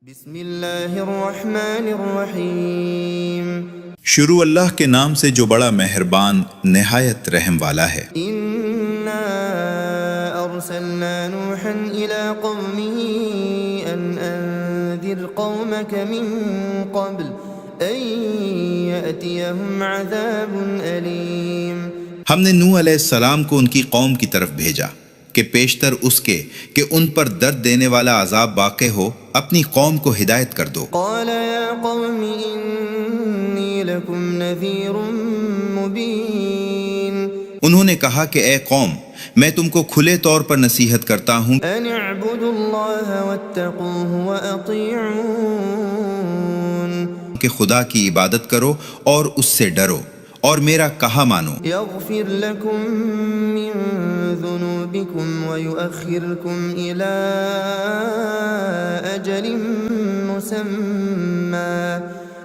بسم اللہ الرحمن الرحیم شروع اللہ کے نام سے جو بڑا مہربان نہایت رحم والا ہے۔ انا ارسلنا نوحا الى قومه ان انذر قومك من قبل ان يأتيهم عذاب علیم۔ ہم نے نوح علیہ السلام کو ان کی قوم کی طرف بھیجا کہ پیشتر اس کے کہ ان پر درد دینے والا عذاب واقع ہو اپنی قوم کو ہدایت کر دو۔ قال یا قوم انی لکم نذیر مبین۔ انہوں نے کہا کہ اے قوم، میں تم کو کھلے طور پر نصیحت کرتا ہوں ان اعبدوا اللہ واتقوہ واطیعون۔ کہ خدا کی عبادت کرو اور اس سے ڈرو اور میرا کہا مانو۔ یغفر لکم من ذنوبکم ویؤخرکم الی اجل مسمی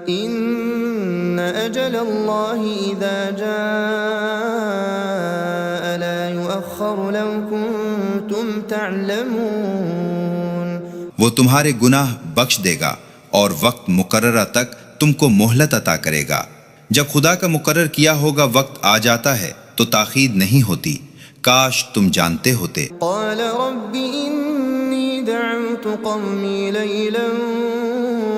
ان اجل اللہ اذا جاء لا یؤخر لو کنتم تعلمون۔ وہ تمہارے گناہ بخش دے گا اور وقت مقررہ تک تم کو مہلت عطا کرے گا۔ جب خدا کا مقرر کیا ہوگا وقت آ جاتا ہے تو تاخیر نہیں ہوتی، کاش تم جانتے ہوتے۔ قال رب انی دعوت قومی لیلا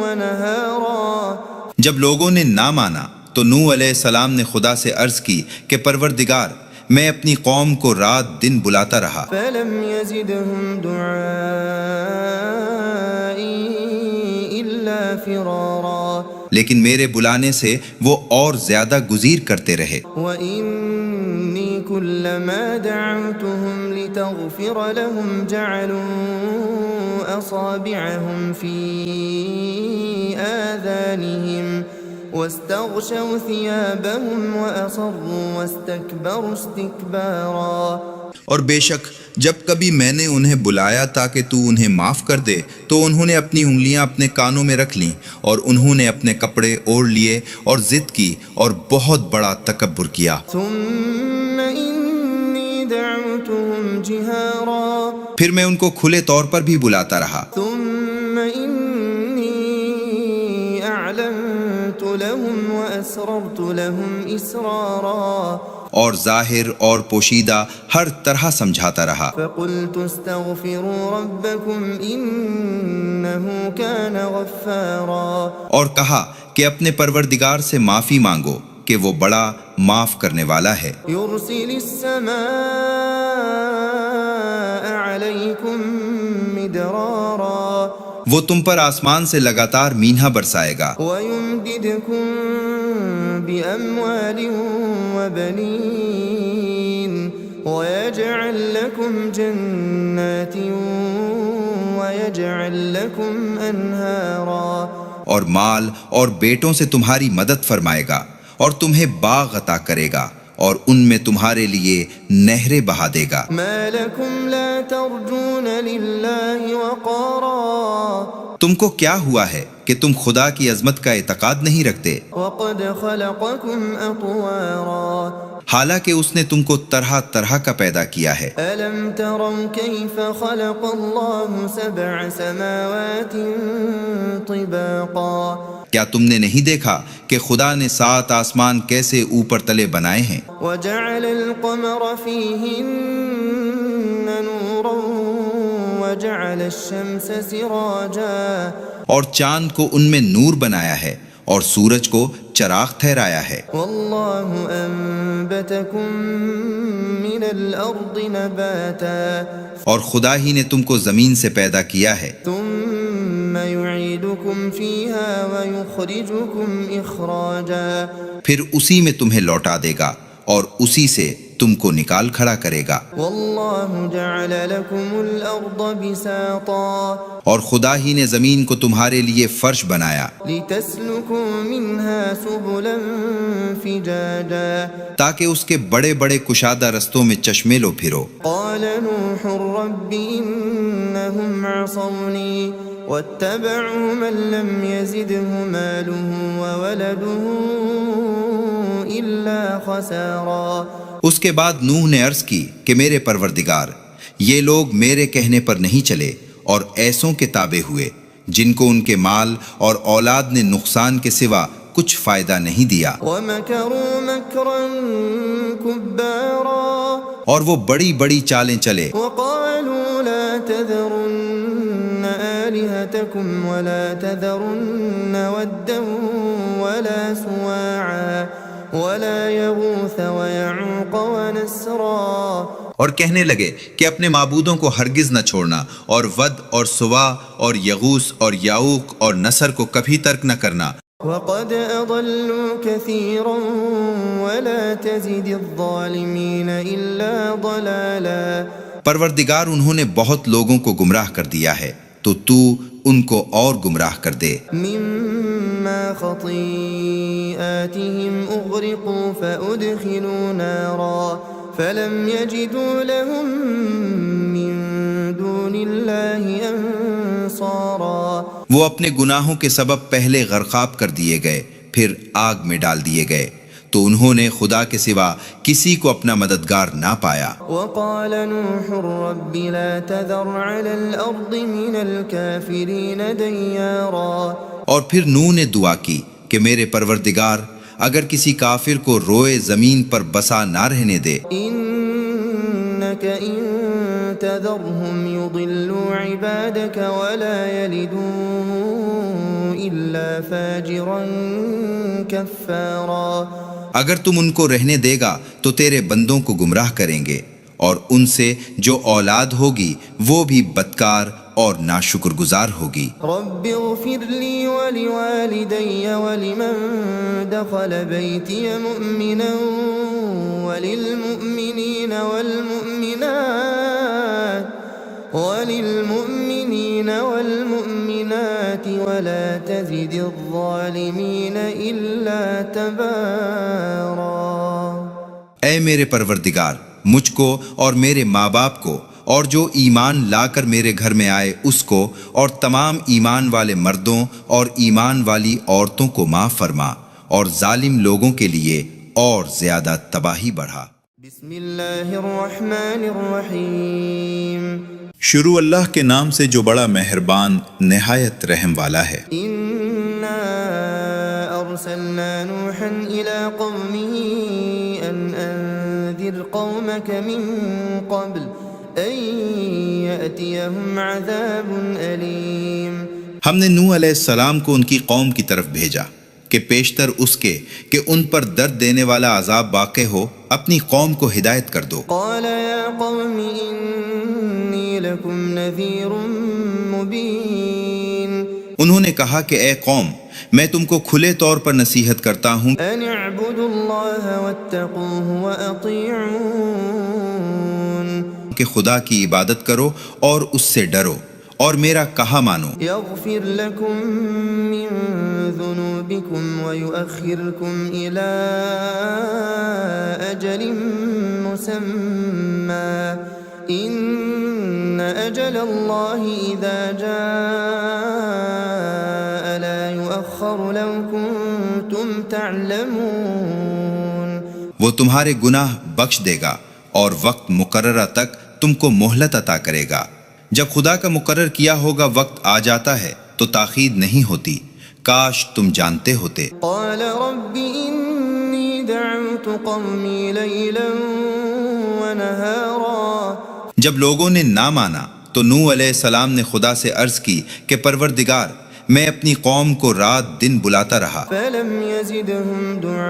ونہارا۔ جب لوگوں نے نہ مانا تو نوح علیہ السلام نے خدا سے عرض کی کہ پروردگار، میں اپنی قوم کو رات دن بلاتا رہا، فلم یزدہم دعائی الا فرارا۔ لیکن میرے بلانے سے وہ اور زیادہ گزیر کرتے رہے۔ وَإِنِّي كُلَّمَا دَعَوْتُهُمْ لِتَغْفِرَ لَهُمْ جَعَلُوا أَصَابِعَهُمْ فِي آذَانِهِمْ وَاسْتَغْشَوْا ثِيَابَهُمْ وَأَصَرُّوا وَاسْتَكْبَرُوا اسْتِكْبَارًا۔ اور بے شک جب کبھی میں نے انہیں بلایا تاکہ تو انہیں معاف کر دے تو انہوں نے اپنی انگلیاں اپنے کانوں میں رکھ لیں اور انہوں نے اپنے کپڑے اوڑھ لیے اور ضد کی اور بہت بڑا تکبر کیا۔ ثُمَّ إِنِّي دَعَوْتُهُمْ جِهَارًا۔ پھر میں ان کو کھلے طور پر بھی بلاتا رہا۔ ثُمَّ إِنِّي أَعْلَنتُ لَهُمْ وَأَسْرَرْتُ لَهُمْ إِسْرَارًا۔ اور ظاہر اور پوشیدہ ہر طرح سمجھاتا رہا۔ فَقُلْتُ اسْتَغْفِرُوا رَبَّكُمْ إِنَّهُ كَانَ غَفَّارًا۔ اور کہا کہ اپنے پروردگار سے معافی مانگو کہ وہ بڑا معاف کرنے والا ہے۔ يُرْسِلِ السَّمَاءَ عَلَيْكُمْ مِدْرَارًا۔ وہ تم پر آسمان سے لگاتار مینہ برسائے گا وَيُمْدِدْكُمْ بِأَمْوَالٍ وَبَنِينَ وَيَجْعَلْ لَكُمْ جَنَّاتٍ وَيَجْعَلْ لَكُمْ أَنْهَارًا۔ اور مال اور بیٹوں سے تمہاری مدد فرمائے گا اور تمہیں باغ عطا کرے گا اور ان میں تمہارے لیے نہریں بہا دے گا۔ مَا لَكُمْ لَا تَرْجُونَ لِلَّهِ وَقَارًا۔ تم کو کیا ہوا ہے کہ تم خدا کی عظمت کا اعتقاد نہیں رکھتے، وَقَدْ خَلَقَكُمْ أَطْوَارًا۔ حالانکہ اس نے تم کو طرح طرح کا پیدا کیا ہے۔ أَلَمْ تَرَوْا كَيْفَ خَلَقَ اللَّهُ سَبْعَ سَمَاوَاتٍ طِبَاقًا۔ کیا تم نے نہیں دیکھا کہ خدا نے 7 آسمان کیسے اوپر تلے بنائے ہیں؟ وَجَعَلَ الْقَمَرَ فِيهِنَّ نُورًا وَجَعَلَ الشَّمْسَ سِرَاجًا۔ اور چاند کو ان میں نور بنایا ہے اور سورج کو چراغ ٹھہرایا ہے۔ وَاللَّهُ أَنبَتَكُم مِّنَ الْأَرْضِ نَبَاتًا۔ اور خدا ہی نے تم کو زمین سے پیدا کیا ہے، ثُمَّ يُعِيدُكُمْ فِيهَا وَيُخْرِجُكُمْ إِخْرَاجًا۔ پھر اسی میں تمہیں لوٹا دے گا اور اسی سے تم کو نکال کھڑا کرے گا۔ وَاللَّهُ جَعَلَ لَكُمُ الْأَرْضَ بِسَاطًا۔ اور خدا ہی نے زمین کو تمہارے لیے فرش بنایا لِتَسْلُكُوا مِنْهَا سُبُلًا فِجَاجًا۔ تاکہ اس کے بڑے بڑے کشادہ رستوں میں چشمے لو پھرو۔ قَالَ نُوحٌ رَبِّ إِنَّهُمْ عَصَوْنِي وَاتَّبَعُوا مَن لَّمْ يَزِدْهُ مَالُهُ وَوَلَدُهُ إِلَّا خَسَارًا۔ اس کے بعد نوح نے عرض کی کہ میرے پروردگار، یہ لوگ میرے کہنے پر نہیں چلے اور ایسوں کے تابع ہوئے جن کو ان کے مال اور اولاد نے نقصان کے سوا کچھ فائدہ نہیں دیا، ومكروا مكرا كبارا اور وہ بڑی بڑی چالیں چلے، وقالوا لا تذرن آلهتكم ولا تذرن ودا ولا سواعا ولا يغوث ويعوق ونسرا، اور کہنے لگے کہ اپنے معبودوں کو ہرگز نہ چھوڑنا، اور ود اور سوا اور یغوث اور یعوق اور نصر کو کبھی ترک نہ کرنا، وقد أضلوا كثيرا ولا تزد الظالمين إلا ضلالا۔ پروردگار انہوں نے بہت لوگوں کو گمراہ کر دیا ہے، تو تو ان کو اور گمراہ کر دے۔ مما خطيئاتهم أغرقوا فأدخلوا نارا فلم يجدوا لهم من دون الله أنصارا، وہ اپنے گناہوں کے سبب پہلے غرقاب کر دیے گئے، پھر آگ میں ڈال دیے گئے، تو انہوں نے خدا کے سوا کسی کو اپنا مددگار نہ پایا۔ وقال نوح رب لا تذر على الأرض من الكافرين ديارا، اور پھر نوح نے دعا کی کہ میرے پروردگار اگر کسی کافر کو روئے زمین پر بسا نہ رہنے دے، إنك إن تذرهم يضلوا عبادك ولا يلدوا إلا فاجرا كفارا، اگر تم ان کو رہنے دے گا تو تیرے بندوں کو گمراہ کریں گے، اور ان سے جو اولاد ہوگی وہ بھی بدکار اور ناشکر گزار ہوگی۔ رب اغفر لي ولوالدي ولمن دخل بيتي مؤمنا وللمؤمنين والمؤمنات ولا تزد الظالمين إلا تبارا۔ اے میرے پروردگار، مجھ کو اور میرے ماں باپ کو اور جو ایمان لا کر میرے گھر میں آئے اس کو اور تمام ایمان والے مردوں اور ایمان والی عورتوں کو معاف فرما، اور ظالم لوگوں کے لیے اور زیادہ تباہی بڑھا۔ بسم اللہ الرحمن الرحیم، شروع اللہ کے نام سے جو بڑا مہربان نہایت رحم والا ہے۔ انا ارسلنا نوحا الى قومه ان انذر قومك من قبل ان يأتيهم عذاب علیم، ہم نے نوح علیہ السلام کو ان کی قوم کی طرف بھیجا کہ پیشتر اس کے کہ ان پر درد دینے والا عذاب واقع ہو اپنی قوم کو ہدایت کر دو۔ قال یا قوم انی لکم نذیر مبین، انہوں نے کہا کہ اے قوم، میں تم کو کھلے طور پر نصیحت کرتا ہوں ان اعبدوا اللہ واتقوہ واطیعون، کہ خدا کی عبادت کرو اور اس سے ڈرو اور میرا کہا مانو، یغفر لکم من ذنوبکم ویؤخرکم الی اجل مسمی ان اجل اللہ اذا جاء لا یؤخر لو کنتم تعلمون، وہ تمہارے گناہ بخش دے گا اور وقت مقررہ تک تم کو مہلت عطا کرے گا۔ جب خدا کا مقرر کیا ہوگا وقت آ جاتا ہے تو تاخیر نہیں ہوتی، کاش تم جانتے ہوتے۔ قال رب انی دعوت قومی لیلا ونہارا، جب لوگوں نے نہ مانا تو نوح علیہ السلام نے خدا سے عرض کی کہ پروردگار، میں اپنی قوم کو رات دن بلاتا رہا، فلم یزدہم دعائی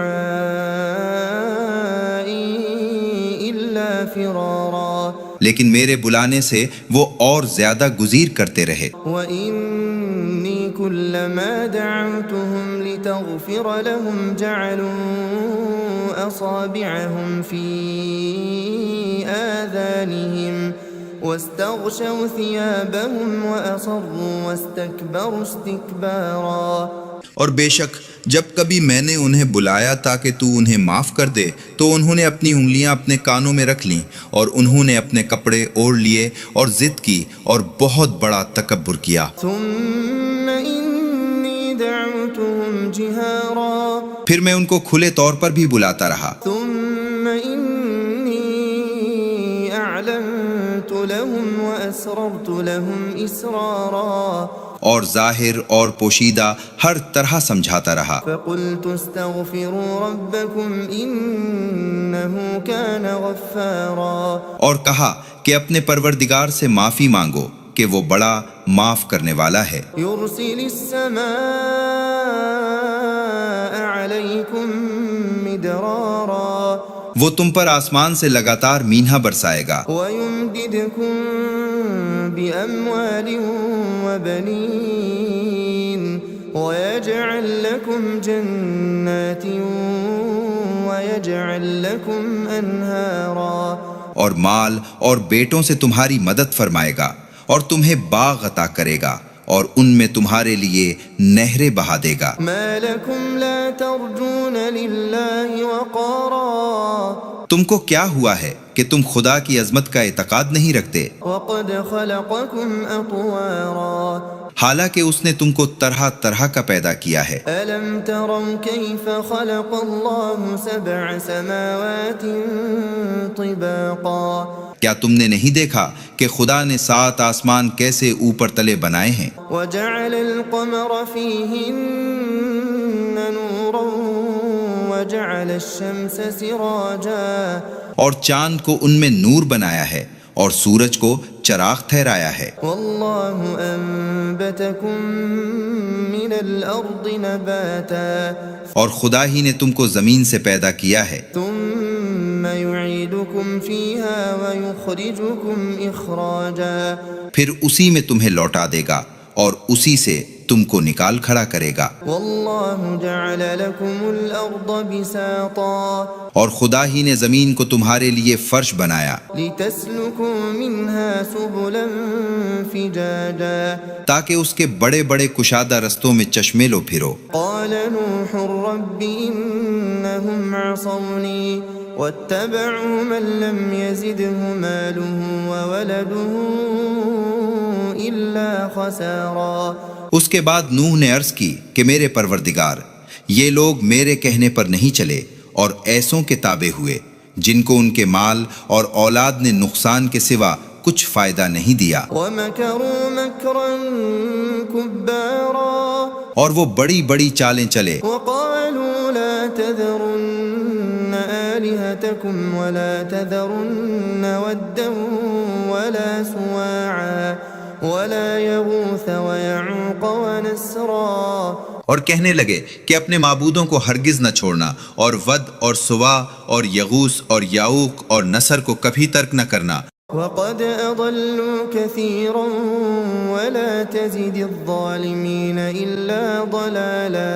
الا فرارا، لیکن میرے بلانے سے وہ اور زیادہ گزیر کرتے رہے۔ وَإِنِّي كُلَّمَا دَعَوْتُهُمْ لِتَغْفِرَ لَهُمْ جَعَلُوا أَصَابِعَهُمْ فِي آذَانِهِمْ وَاسْتَغْشَوْا ثِيَابَهُمْ وَأَصَرُّوا وَاسْتَكْبَرُوا اسْتِكْبَارًا، اور بے شک جب کبھی میں نے انہیں بلایا تاکہ تو انہیں معاف کر دے تو انہوں نے اپنی انگلیاں اپنے کانوں میں رکھ لیں، اور انہوں نے اپنے کپڑے اوڑھ لیے اور ضد کی اور بہت بڑا تکبر کیا۔ ثُمَّ إِنِّي دَعَوْتُهُمْ جِهَارًا، پھر میں ان کو کھلے طور پر بھی بلاتا رہا۔ ثُمَّ إِنِّي أَعْلَنتُ لَهُمْ وَأَسْرَرْتُ لَهُمْ إِسْرَارًا، اور ظاہر اور پوشیدہ ہر طرح سمجھاتا رہا۔ فقلت استغفروا ربكم إنه كان غفارا، اور کہا کہ اپنے پروردگار سے معافی مانگو کہ وہ بڑا معاف کرنے والا ہے۔ يرسل السماء عليكم مدرارا، وہ تم پر آسمان سے لگاتار مینہ برسائے گا، ويمددكم بأموال وبنين، ويجعل لكم جنات ويجعل لكم أنهارا، اور مال اور بیٹوں سے تمہاری مدد فرمائے گا اور تمہیں باغ عطا کرے گا اور ان میں تمہارے لیے نہریں بہا دے گا۔ ما لكم لا ترجون لله وقارا، تم کو کیا ہوا ہے کہ تم خدا کی عظمت کا اعتقاد نہیں رکھتے، وقد خلقكم أطوارا، حالانکہ اس نے تم کو طرح طرح کا پیدا کیا ہے۔ ألم تروا كيف خلق الله سبع سماوات طباقا، کیا تم نے نہیں دیکھا کہ خدا نے 7 آسمان کیسے اوپر تلے بنائے ہیں، وجعل القمر فيهن نورا وجعل الشمس سراجا، اور چاند کو ان میں نور بنایا ہے اور سورج کو چراغ ٹھہرایا ہے۔ والله أنبتكم من الأرض نباتا، اور خدا ہی نے تم کو زمین سے پیدا کیا ہے، ثم يعيدكم فيها ويخرجكم إخراجا، پھر اسی میں تمہیں لوٹا دے گا اور اسی سے تم کو نکال کھڑا کرے گا۔ والله جعل لكم الأرض بساطا، اور خدا ہی نے زمین کو تمہارے لیے فرش بنایا لتسلكوا منها سبلا فجاجا، تاکہ اس کے بڑے بڑے کشادہ رستوں میں چشمے لو پھرو۔ قال نوح رب إنهم عصوني واتبعوا من لم يزده ماله وولده إلا خسارا، اس کے بعد نوح نے عرض کی کہ میرے پروردگار، یہ لوگ میرے کہنے پر نہیں چلے اور ایسوں کے تابع ہوئے جن کو ان کے مال اور اولاد نے نقصان کے سوا کچھ فائدہ نہیں دیا، ومكروا مكرا كبارا، اور وہ بڑی بڑی چالیں چلے، وقالوا لا تذرن آلهتكم ولا تذرن ودا ولا سواعا ولا يغوث ويعوق ونسرا، اور کہنے لگے کہ اپنے معبودوں کو ہرگز نہ چھوڑنا اور ود اور سوا اور یغوث اور یعوق اور نصر کو کبھی ترک نہ کرنا، وقد أضلوا كثيرا ولا تزد الظالمين إلا ضلالا،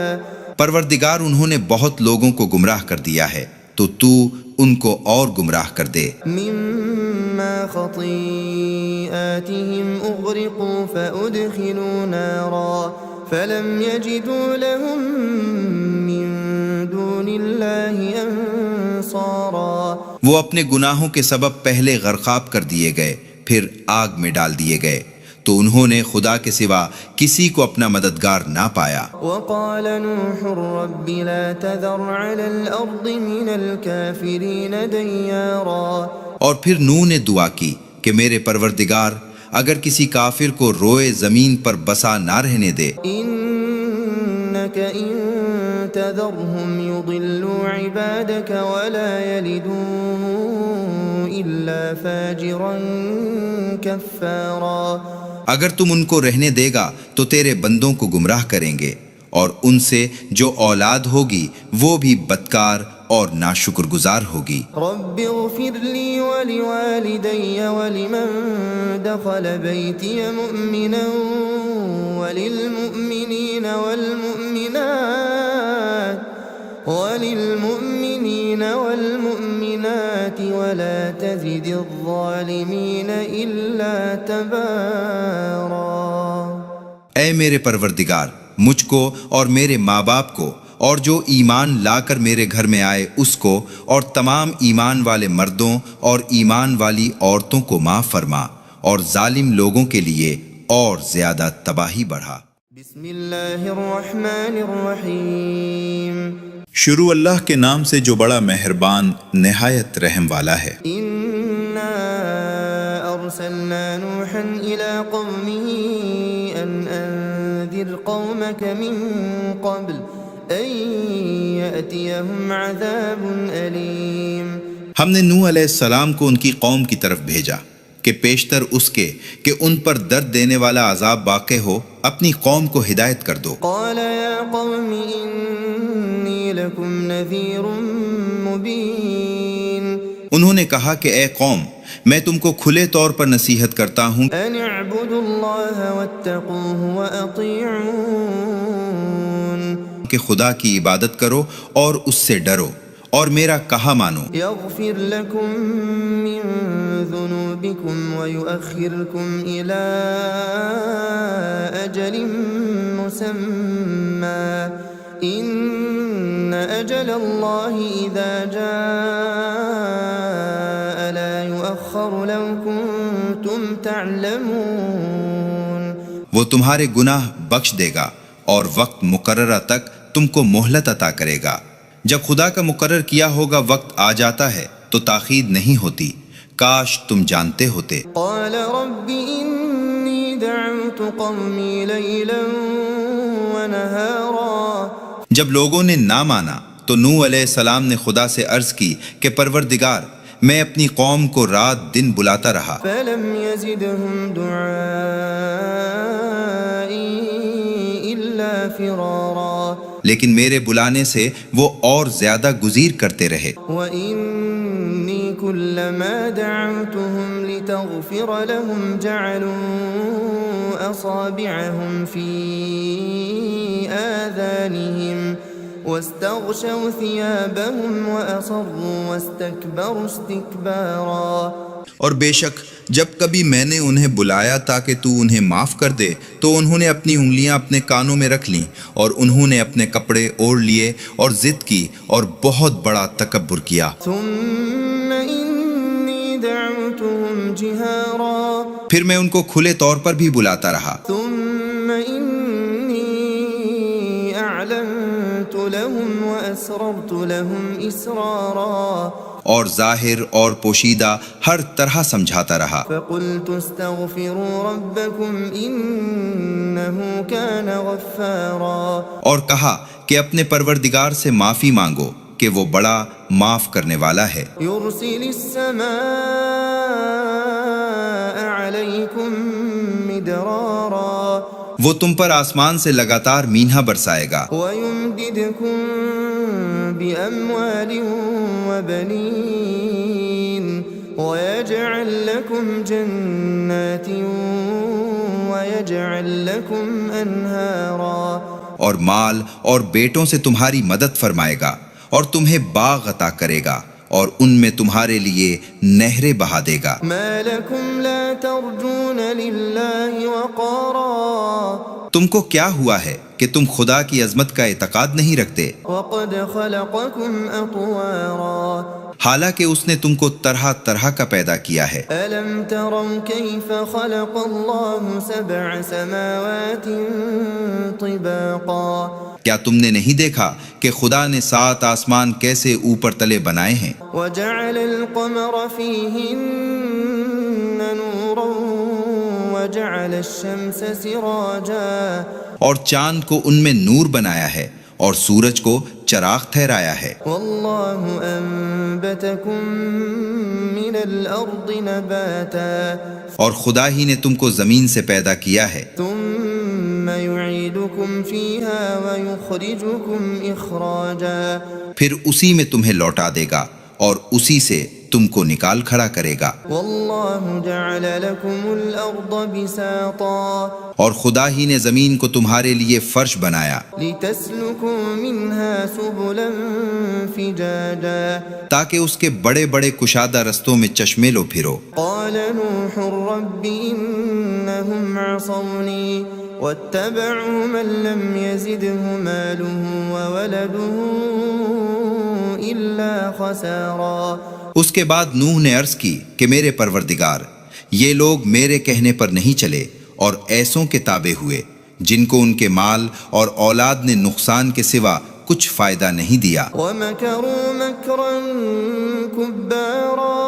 پروردگار انہوں نے بہت لوگوں کو گمراہ کر دیا ہے تو تو ان کو اور گمراہ کر دے۔ مما خطيئاتهم أغرقوا فأدخلوا نارا فلم يجدوا لهم من دون الله أنصارا، وہ اپنے گناہوں کے سبب پہلے غرقاب کر دیے گئے پھر آگ میں ڈال دیے گئے تو انہوں نے خدا کے سوا کسی کو اپنا مددگار نہ پایا۔ وقال نوح رب لا تذر على الأرض من الكافرين ديارا، اور پھر نوح نے دعا کی کہ میرے پروردگار اگر کسی کافر کو روئے زمین پر بسا نہ رہنے دے، إنك إن تذرهم يضلوا عبادك ولا يلدوا إلا فاجرا كفارا، اگر تم ان کو رہنے دے گا تو تیرے بندوں کو گمراہ کریں گے اور ان سے جو اولاد ہوگی وہ بھی بدکار اور ناشکر گزار ہوگی۔ رب اغفر لي ولوالدي ولمن دخل بيتي مؤمنا وللمؤمنين والمؤمنات ولا تزد الظالمين إلا تبارا، اے میرے پروردگار مجھ کو اور میرے ماں باپ کو اور جو ایمان لا کر میرے گھر میں آئے اس کو اور تمام ایمان والے مردوں اور ایمان والی عورتوں کو معاف فرما اور ظالم لوگوں کے لیے اور زیادہ تباہی بڑھا۔ بسم اللہ الرحمن الرحیم، شروع اللہ کے نام سے جو بڑا مہربان نہایت رحم والا ہے۔ انا ارسلنا نوحا الى قومه ان قومك من قبل أن يأتيهم عذاب أليم. ہم نے نوح علیہ السلام کو ان کی قوم کی طرف بھیجا کہ پیشتر اس کے کہ ان پر درد دینے والا عذاب واقع ہو اپنی قوم کو ہدایت کر دو. قال يا قوم إني لكم نذير مبين. انہوں نے کہا کہ اے قوم میں تم کو کھلے طور پر نصیحت کرتا ہوں أن اعبدوا الله واتقوه وأطيعون. کہ خدا کی عبادت کرو اور اس سے ڈرو اور میرا کہا مانو. يغفر لكم من ذنوبكم ويؤخركم إلى أجل مسمى إن أجل الله إذا جاء لا يؤخر لو كنتم تعلمون. وہ تمہارے گناہ بخش دے گا اور وقت مقررہ تک تم کو مہلت عطا کرے گا. جب خدا کا مقرر کیا ہوگا وقت آ جاتا ہے تو تاخیر نہیں ہوتی، کاش تم جانتے ہوتے. قال رب إني دعوت قومي ليلا ونهارا. جب لوگوں نے نہ مانا تو نوح علیہ السلام نے خدا سے عرض کی کہ پروردگار میں اپنی قوم کو رات دن بلاتا رہا فلم يزدهم دعائي إلا فرارا. لیکن میرے بلانے سے وہ اور زیادہ گزیر کرتے رہے. وإني كلما دعوتهم لتغفر لهم جعلوا أصابعهم في آذانهم واستغشوا ثيابهم وأصروا واستكبروا استكبارا. اور بے شک جب کبھی میں نے انہیں بلایا تاکہ تو انہیں معاف کر دے تو انہوں نے اپنی انگلیاں اپنے کانوں میں رکھ لیں اور انہوں نے اپنے کپڑے اوڑھ لیے اور ضد کی اور بہت بڑا تکبر کیا. ثم إني دعوتهم جهارا. پھر میں ان کو کھلے طور پر بھی بلاتا رہا. ثم إني أعلنت لهم وأسررت لهم إسرارا. اور ظاہر اور پوشیدہ ہر طرح سمجھاتا رہا. فقلت استغفروا ربكم إنه كان غفارا. اور کہا کہ اپنے پروردگار سے معافی مانگو کہ وہ بڑا معاف کرنے والا ہے. يرسل السماء عليكم مدرارا. وہ تم پر آسمان سے لگاتار مینہ برسائے گا ويمددكم بأموال وبنين ويجعل لكم جنات ويجعل لكم أنهارا. اور مال اور بیٹوں سے تمہاری مدد فرمائے گا اور تمہیں باغ عطا کرے گا اور ان میں تمہارے لیے نہریں بہا دے گا. ما لكم لا ترجون لله وقارا. تم کو کیا ہوا ہے کہ تم خدا کی عظمت کا اعتقاد نہیں رکھتے وقد خلقكم أطوارا. حالانکہ اس نے تم کو طرح طرح کا پیدا کیا ہے. ألم تروا كيف خلق الله 7 سماوات طباقا. کیا تم نے نہیں دیکھا کہ خدا نے 7 آسمان کیسے اوپر تلے بنائے ہیں. وجعل القمر فيهن نورا وجعل الشمس سراجا. اور چاند کو ان میں نور بنایا ہے اور سورج کو چراغ ٹھہرایا ہے. والله أنبتكم من الأرض نباتا. اور خدا ہی نے تم کو زمین سے پیدا کیا ہے. ثم يعيدكم فيها ويخرجكم إخراجا. پھر اسی میں تمہیں لوٹا دے گا اور اسی سے تم کو نکال کھڑا کرے گا. والله جعل لكم الأرض بساطا. اور خدا ہی نے زمین کو تمہارے لیے فرش بنایا لتسلكوا منها سبلا فجاجا. تاکہ اس کے بڑے بڑے کشادہ رستوں میں چشمے لو پھرو. قال نوح رب إنهم عصوني واتبعوا من لم يزده ماله وولده إلا خسارا. اس کے بعد نوح نے عرض کی کہ میرے پروردگار یہ لوگ میرے کہنے پر نہیں چلے اور ایسوں کے تابع ہوئے جن کو ان کے مال اور اولاد نے نقصان کے سوا کچھ فائدہ نہیں دیا. ومكروا مكرا كبارا.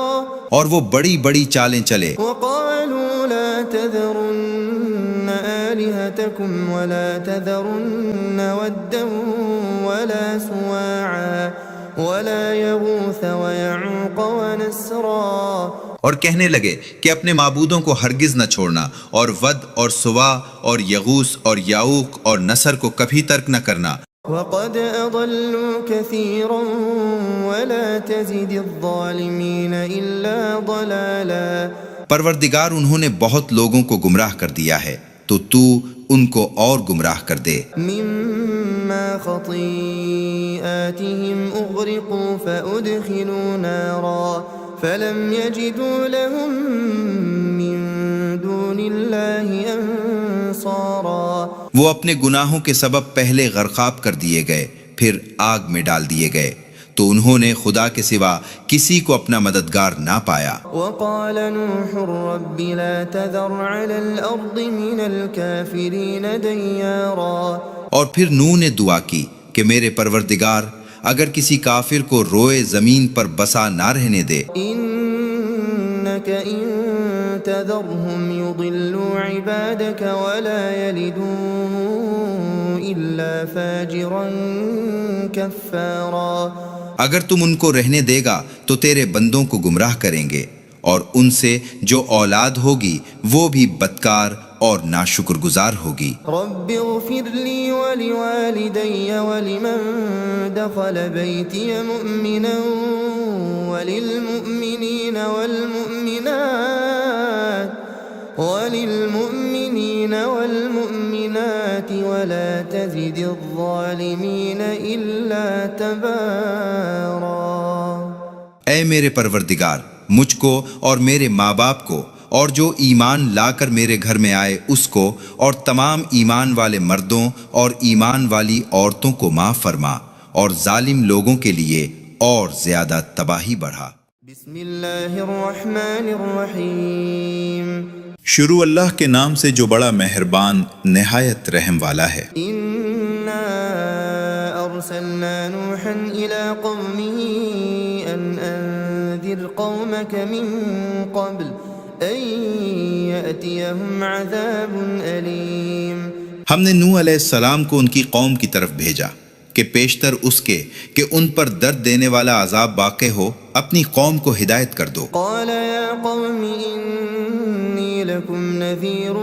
اور وہ بڑی بڑی چالیں چلے. وقالوا لا تذرن آلهتكم آلهتكم ولا تذرن ودا ولا سواعا ولا يغوث ويعوق ونسرا، اور کہنے لگے کہ اپنے معبودوں کو ہرگز نہ چھوڑنا، اور ود اور سوا اور یغوث اور یعوق اور نصر کو کبھی ترک نہ کرنا۔ وقد أضلوا كثيرا ولا تزد الظالمين إلا ضلالا، پروردگار انہوں نے بہت لوگوں کو گمراہ کر دیا ہے، تو تو ان کو اور گمراہ کر دے۔ مما خطيئاتهم أغرقوا فأدخلوا نارا فلم يجدوا لهم من دون الله أنصارا، وہ اپنے گناہوں کے سبب پہلے غرقاب کر دیے گئے، پھر آگ میں ڈال دیے گئے، تو انہوں نے خدا کے سوا کسی کو اپنا مددگار نہ پایا۔ وقال نوح رب لا تذر على الأرض من الكافرين ديارا، اور پھر نوح نے دعا کی کہ میرے پروردگار اگر کسی کافر کو روئے زمین پر بسا نہ رہنے دے، إنك إن تذرهم يضلوا عبادك ولا يلدوا إلا فاجرا كفارا، اگر تم ان کو رہنے دے گا تو تیرے بندوں کو گمراہ کریں گے، اور ان سے جو اولاد ہوگی وہ بھی بدکار اور ناشکر گزار ہوگی۔ رب اغفر لي ولوالدي ولمن دخل بيتي مؤمنا وللمؤمنين والمؤمنات ولا تزد الظالمين إلا تبارا۔ اے میرے پروردگار، مجھ کو اور میرے ماں باپ کو اور جو ایمان لا کر میرے گھر میں آئے اس کو اور تمام ایمان والے مردوں اور ایمان والی عورتوں کو معاف فرما، اور ظالم لوگوں کے لیے اور زیادہ تباہی بڑھا۔ بسم اللہ الرحمن الرحیم، شروع اللہ کے نام سے جو بڑا مہربان نہایت رحم والا ہے۔ انا ارسلنا نوحا الى قومه ان انذر قومك من قبل ان يأتيهم عذاب علیم، ہم نے نوح علیہ السلام کو ان کی قوم کی طرف بھیجا کہ پیشتر اس کے کہ ان پر درد دینے والا عذاب واقع ہو اپنی قوم کو ہدایت کر دو۔ قال يا قوم انی لکم نذیر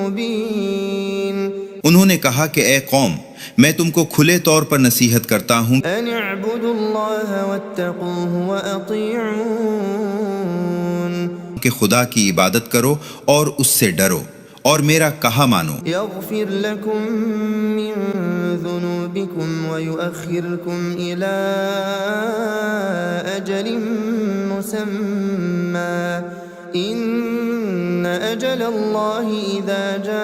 مبین، انہوں نے کہا کہ اے قوم، میں تم کو کھلے طور پر نصیحت کرتا ہوں ان اعبدوا اللہ واتقوہ واطیعون، کہ خدا کی عبادت کرو اور اس سے ڈرو اور میرا کہا مانو، یغفر لکم من ذنوبکم ویؤخرکم الی اجل مسمی، ان اجل اللہ اذا جاء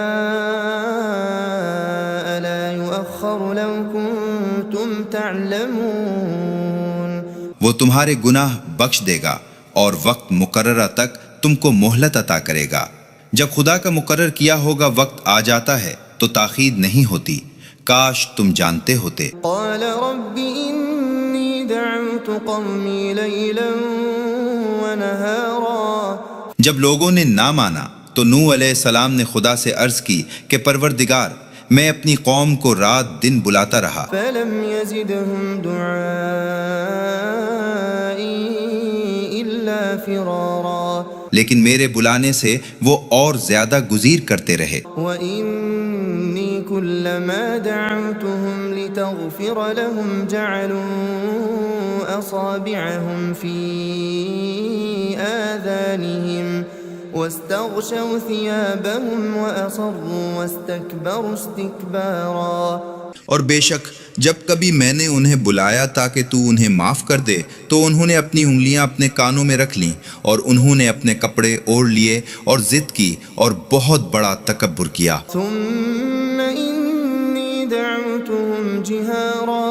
لا یؤخر لو کنتم تعلمون، وہ تمہارے گناہ بخش دے گا اور وقت مقررہ تک تم کو مہلت عطا کرے گا۔ جب خدا کا مقرر کیا ہوگا وقت آ جاتا ہے تو تاخیر نہیں ہوتی، کاش تم جانتے ہوتے۔ قال رب انی دعوت قومی لیلا ونہارا، جب لوگوں نے نہ مانا تو نوح علیہ السلام نے خدا سے عرض کی کہ پروردگار، میں اپنی قوم کو رات دن بلاتا رہا، فلم یزدہم دعائی الا فرارا، لیکن میرے بلانے سے وہ اور زیادہ گزیر کرتے رہے۔ وَإِنِّي كُلَّمَا دَعَوْتُهُمْ لِتَغْفِرَ لَهُمْ جَعَلُوا أَصَابِعَهُمْ فِي آذَانِهِمْ وَاسْتَغْشَوْا ثِيَابَهُمْ وَأَصَرُّوا وَاسْتَكْبَرُوا اسْتِكْبَارًا، اور بے شک جب کبھی میں نے انہیں بلایا تاکہ تو انہیں معاف کر دے تو انہوں نے اپنی انگلیاں اپنے کانوں میں رکھ لیں اور انہوں نے اپنے کپڑے اوڑھ لیے اور ضد کی اور بہت بڑا تکبر کیا۔ ثُمَّ إِنِّي دَعَوْتُهُمْ جِهَارًا،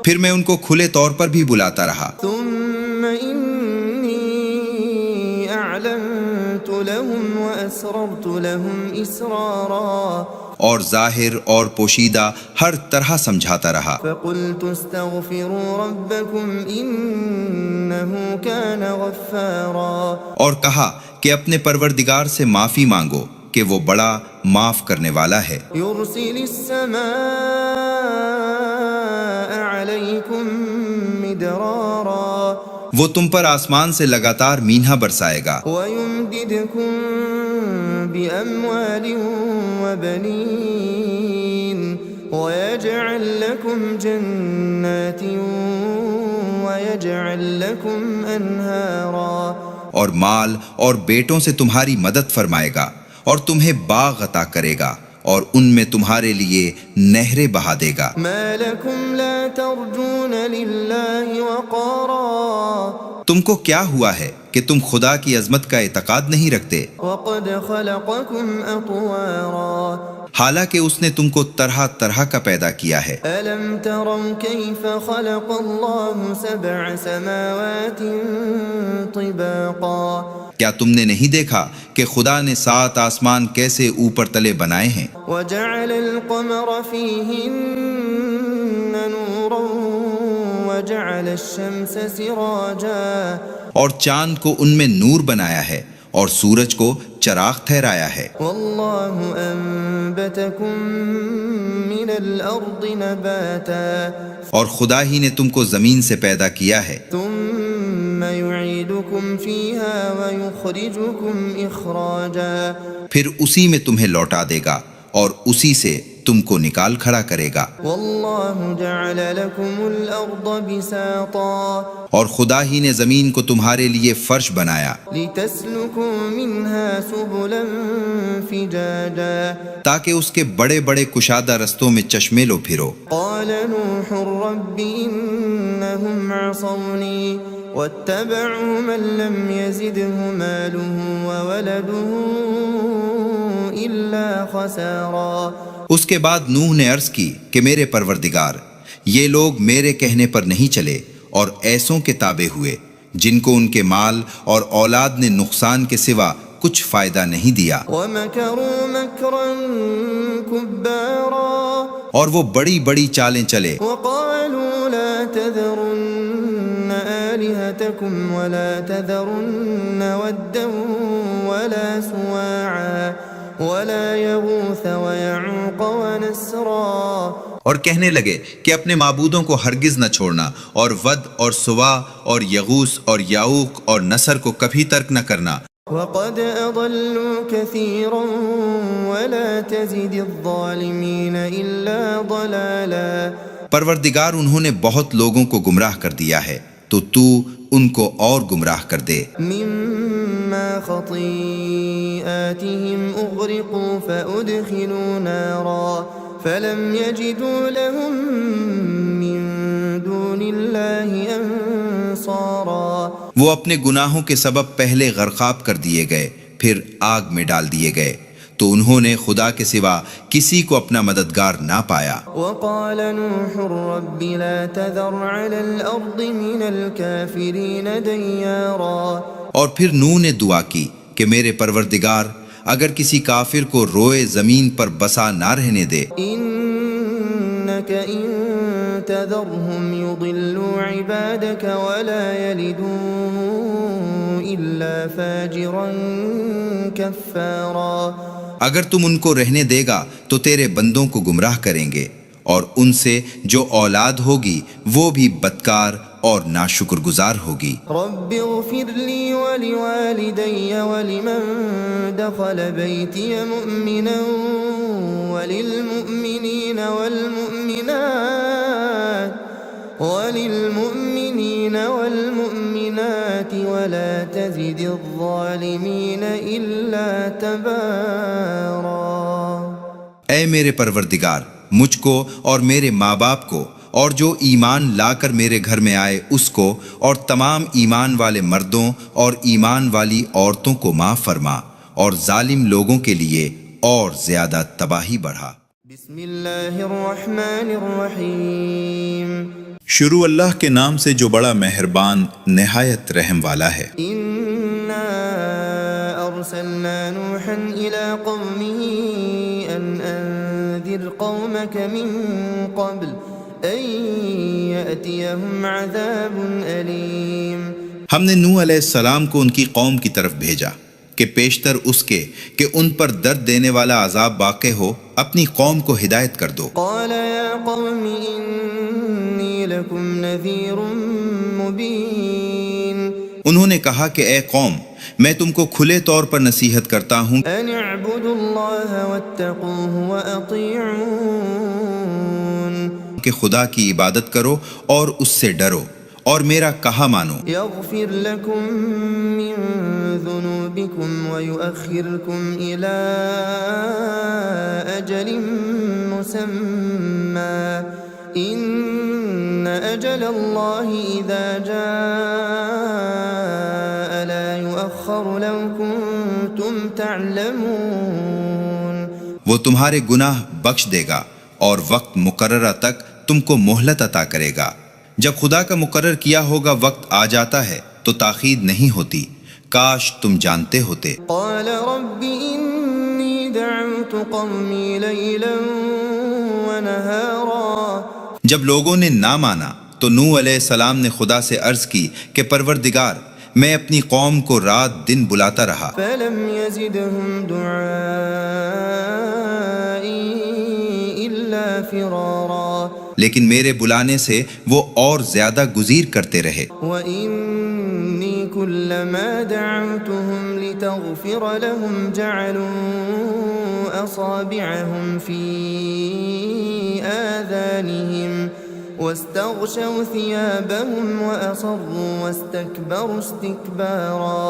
پھر میں ان کو کھلے طور پر بھی بلاتا رہا، ثُمَّ إِنِّي أَعْلَنتُ لَهُمْ وَأَسْرَرْتُ لَهُمْ إِسْرَارًا، اور ظاہر اور پوشیدہ ہر طرح سمجھاتا رہا۔ فَقُلْتُ اسْتَغْفِرُوا رَبَّكُمْ إِنَّهُ كَانَ غَفَّارًا، اور کہا کہ اپنے پروردگار سے معافی مانگو، کہ وہ بڑا معاف کرنے والا ہے۔ يرسل السماء عليكم مدرارا وہ تم پر آسمان سے لگاتار مینہ برسائے گا ويمددكم بأموال وبنين ويجعل لكم جنات ويجعل لكم أنهارا، اور مال اور بیٹوں سے تمہاری مدد فرمائے گا اور تمہیں باغ عطا کرے گا اور ان میں تمہارے لیے نہریں بہا دے گا۔ ما لكم لا ترجون لله وقارا تم کو کیا ہوا ہے کہ تم خدا کی عظمت کا اعتقاد نہیں رکھتے، وقد خلقكم أطوارا حالانکہ اس نے تم کو طرح طرح کا پیدا کیا ہے۔ ألم تروا كيف خلق الله 7 سماوات طباقا کیا تم نے نہیں دیکھا کہ خدا نے 7 آسمان کیسے اوپر تلے بنائے ہیں، وجعل القمر فيهن نورا وجعل الشمس سراجا اور چاند کو ان میں نور بنایا ہے اور سورج کو چراغ ٹھہرایا ہے۔ والله أنبتكم من الأرض نباتا اور خدا ہی نے تم کو زمین سے پیدا کیا ہے، ثم يعيدكم فيها ويخرجكم إخراجا پھر اسی میں تمہیں لوٹا دے گا اور اسی سے تم کو نکال کھڑا کرے گا۔ والله جعل لكم الأرض بساطا اور خدا ہی نے زمین کو تمہارے لیے فرش بنایا لتسلكوا منها سبلا فجاجا تاکہ اس کے بڑے بڑے کشادہ رستوں میں چشمے لو پھرو۔ قال نوح رب إنهم عصوني واتبعوا من لم يزده ماله وولده إلا خسارا۔ اس کے بعد نوح نے عرض کی کہ میرے پروردگار، یہ لوگ میرے کہنے پر نہیں چلے اور ایسوں کے تابع ہوئے جن کو ان کے مال اور اولاد نے نقصان کے سوا کچھ فائدہ نہیں دیا، ومكروا مكرا كبارا اور وہ بڑی بڑی چالیں چلے، وقالوا لا تذرن آلهتكم ولا تذرن ودا ولا سواعا ولا يغوث ويعوق ونسرا، اور کہنے لگے کہ اپنے معبودوں کو ہرگز نہ چھوڑنا، اور ود اور سوا اور یغوث اور یعوق اور نصر کو کبھی ترک نہ کرنا۔ وقد أضلوا كثيرا ولا تزد الظالمين إلا ضلالا۔ پروردگار انہوں نے بہت لوگوں کو گمراہ کر دیا ہے تو تو ان کو اور گمراہ کر دے۔ مما خطيئاتهم أغرقوا فأدخلوا نارا فلم يجدوا لهم من دون الله أنصارا۔ وہ اپنے گناہوں کے سبب پہلے غرقاب کر دیے گئے، پھر آگ میں ڈال دیے گئے، تو انہوں نے خدا کے سوا کسی کو اپنا مددگار نہ پایا۔ وقال نوح رب لا تذر على الأرض من الكافرين ديارا۔ اور پھر نوح نے دعا کی کہ میرے پروردگار، اگر کسی کافر کو روئے زمین پر بسا نہ رہنے دے، إنك إن تذرهم يضلوا عبادك ولا يلدوا إلا فاجرا كفارا۔ اگر تم ان کو رہنے دے گا تو تیرے بندوں کو گمراہ کریں گے، اور ان سے جو اولاد ہوگی وہ بھی بدکار اور ناشکر گزار ہوگی۔ رب اغفر لي ولوالدي ولمن دخل بيتي مؤمنا وللمؤمنين والمؤمنات ولا تزد الظالمين إلا تبارا۔ اے میرے پروردگار، مجھ کو اور میرے ماں باپ کو اور جو ایمان لا کر میرے گھر میں آئے اس کو اور تمام ایمان والے مردوں اور ایمان والی عورتوں کو معاف فرما، اور ظالم لوگوں کے لیے اور زیادہ تباہی بڑھا۔ بسم اللہ الرحمن الرحیم۔ شروع اللہ کے نام سے جو بڑا مہربان نہایت رحم والا ہے۔ انا ارسلنا نوحا الى قومه ان انذر قومك من قبل ان يأتيهم عذاب أليم۔ ہم نے نوح علیہ السلام کو ان کی قوم کی طرف بھیجا کہ پیشتر اس کے کہ ان پر درد دینے والا عذاب واقع ہو اپنی قوم کو ہدایت کر دو۔ قال يا قوم إني لكم نذير مبين انہوں نے کہا کہ اے قوم، میں تم کو کھلے طور پر نصیحت کرتا ہوں أن اعبدوا الله واتقوه وأطيعون کہ خدا کی عبادت کرو اور اس سے ڈرو اور میرا کہا مانو، يغفر لكم من ذنوبكم ويؤخركم إلى أجل مسمى إن أجل الله إذا جاء لا يؤخر لو كنتم تعلمون۔ وہ تمہارے گناہ بخش دے گا اور وقت مقررہ تک تم کو مہلت عطا کرے گا۔ جب خدا کا مقرر کیا ہوگا وقت آ جاتا ہے تو تاخیر نہیں ہوتی، کاش تم جانتے ہوتے۔ قال رب إني دعوت قومي ليلا ونهارا جب لوگوں نے نہ مانا تو نوح علیہ السلام نے خدا سے عرض کی کہ پروردگار، میں اپنی قوم کو رات دن بلاتا رہا، فلم يزدهم دعائي إلا فرارا لیکن میرے بلانے سے وہ اور زیادہ گزیر کرتے رہے۔ وإني كلما دعوتهم لتغفر لهم جعلوا أصابعهم في آذانهم واستغشوا ثيابهم وأصروا واستكبروا استكبارا۔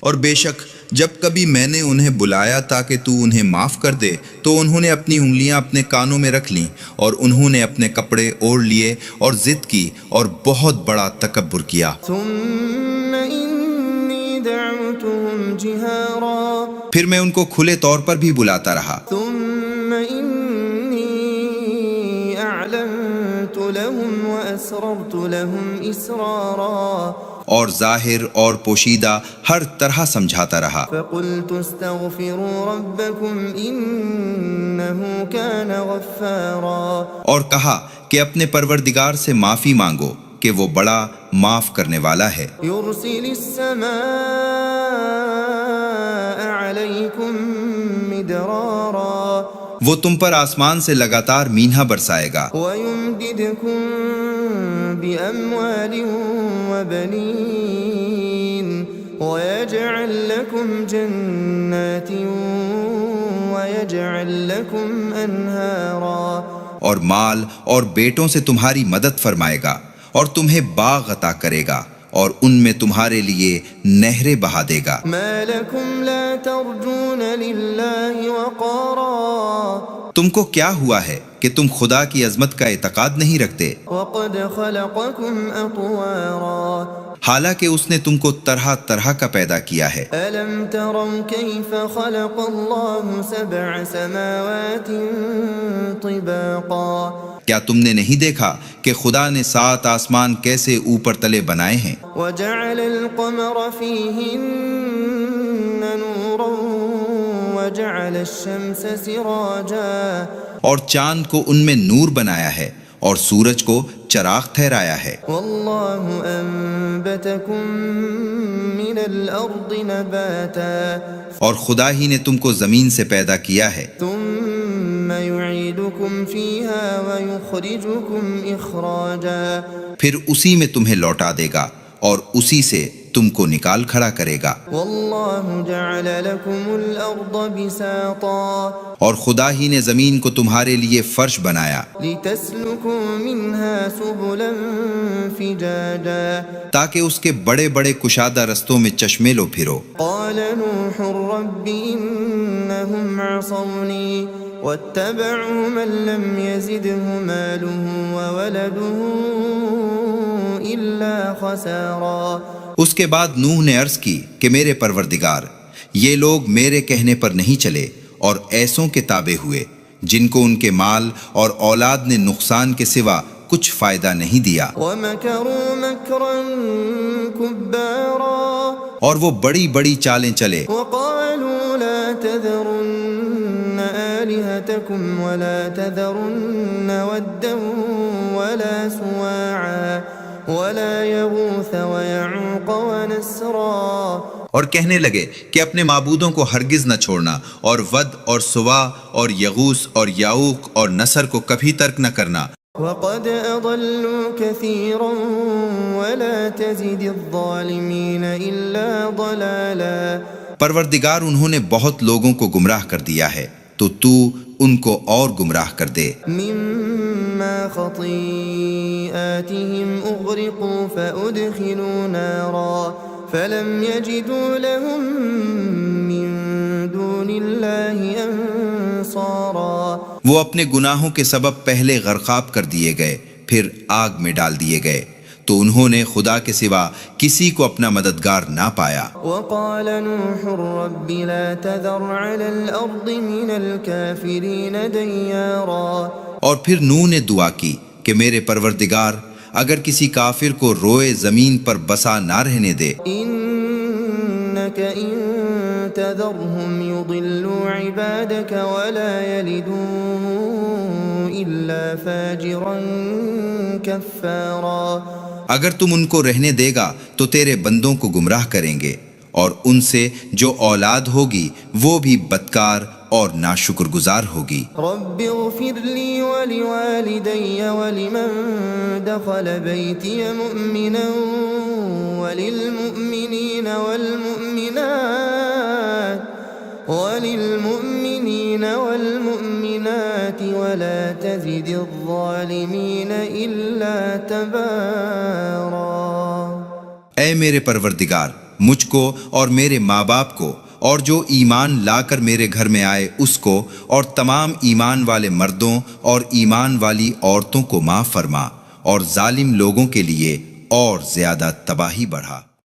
اور بے شک جب کبھی میں نے انہیں بلایا تاکہ تو انہیں معاف کر دے تو انہوں نے اپنی انگلیاں اپنے کانوں میں رکھ لیں اور انہوں نے اپنے کپڑے اوڑھ لیے اور ضد کی اور بہت بڑا تکبر کیا۔ ثم إني دعوتهم جهارا پھر میں ان کو کھلے طور پر بھی بلاتا رہا، ثم إني أعلنت لهم وأسررت لهم إسرارا اور ظاہر اور پوشیدہ ہر طرح سمجھاتا رہا۔ فقلت استغفروا ربكم إنه كان غفارا اور کہا کہ اپنے پروردگار سے معافی مانگو کہ وہ بڑا معاف کرنے والا ہے، يرسل السماء عليكم مدرارا وہ تم پر آسمان سے لگاتار مینہ برسائے گا ويمددكم بأموال وبنين ويجعل لكم جنات ويجعل لكم أنهارا اور مال اور بیٹوں سے تمہاری مدد فرمائے گا اور تمہیں باغ عطا کرے گا اور ان میں تمہارے لیے نہریں بہا دے گا۔ ما لكم لا ترجون لله وقارا تم کو کیا ہوا ہے کہ تم خدا کی عظمت کا اعتقاد نہیں رکھتے، وقد خلقكم أطوارا حالانکہ اس نے تم کو طرح طرح کا پیدا کیا ہے۔ ألم تروا كيف خلق الله سبع سماوات طباقا کیا تم نے نہیں دیکھا کہ خدا نے 7 آسمان کیسے اوپر تلے بنائے ہیں، وجعل القمر فيهن نورا وجعل الشمس سراجا اور چاند کو ان میں نور بنایا ہے اور سورج کو چراغ ٹھہرایا ہے۔ والله أنبتكم من الأرض نباتا اور خدا ہی نے تم کو زمین سے پیدا کیا ہے، ثم يعيدكم فيها ويخرجكم إخراجا پھر اسی میں تمہیں لوٹا دے گا اور اسی سے تم کو نکال کھڑا کرے گا۔ والله جعل لكم الأرض بساطا اور خدا ہی نے زمین کو تمہارے لیے فرش بنایا لتسلكوا منها سبلا فجاجا تاکہ اس کے بڑے بڑے کشادہ رستوں میں چشمے لو پھرو۔ قال نوح رب إنهم عصوني واتبعوا من لم يزده ماله وولده إلا خسارا اس کے بعد نوح نے عرض کی کہ میرے پروردگار، یہ لوگ میرے کہنے پر نہیں چلے اور ایسوں کے تابع ہوئے جن کو ان کے مال اور اولاد نے نقصان کے سوا کچھ فائدہ نہیں دیا، ومكروا مكرا كبارا اور وہ بڑی بڑی چالیں چلے، وقالوا لا تذرن آلهتكم ولا تذرن ودا ولا سواعا ولا يغوث ويعوق ونسرا اور کہنے لگے کہ اپنے معبودوں کو ہرگز نہ چھوڑنا، اور ود اور سوا اور یغوث اور یعوق اور نصر کو کبھی ترک نہ کرنا۔ وقد أضلوا كثيرا ولا تزد الظالمين إلا ضلالا۔ پروردگار انہوں نے بہت لوگوں کو گمراہ کر دیا ہے، تو تو ان کو اور گمراہ کر دے۔ مما خطيئاتهم أغرقوا فأدخلوا نارا فلم يجدوا لهم من دون الله أنصارا۔ وہ اپنے گناہوں کے سبب پہلے غرقاب کر دیے گئے، پھر آگ میں ڈال دیے گئے، تو انہوں نے خدا کے سوا کسی کو اپنا مددگار نہ پایا۔ وقال نوح رب لا تذر على الأرض من الكافرين ديارا۔ اور پھر نوح نے دعا کی کہ میرے پروردگار اگر کسی کافر کو روئے زمین پر بسا نہ رہنے دے، إنك إن تذرهم يضلوا عبادك ولا يلدوا إلا فاجرا كفارا۔ اگر تم ان کو رہنے دے گا تو تیرے بندوں کو گمراہ کریں گے، اور ان سے جو اولاد ہوگی وہ بھی بدکار اور ناشکر گزار ہوگی۔ رب اغفر لي ولوالدي ولمن دخل بيتي مؤمنا وللمؤمنين والمؤمنات ولا تزد الظالمين إلا تبارا۔ اے میرے پروردگار، مجھ کو اور میرے ماں باپ کو اور جو ایمان لا کر میرے گھر میں آئے اس کو اور تمام ایمان والے مردوں اور ایمان والی عورتوں کو معاف فرما، اور ظالم لوگوں کے لیے اور زیادہ تباہی بڑھا۔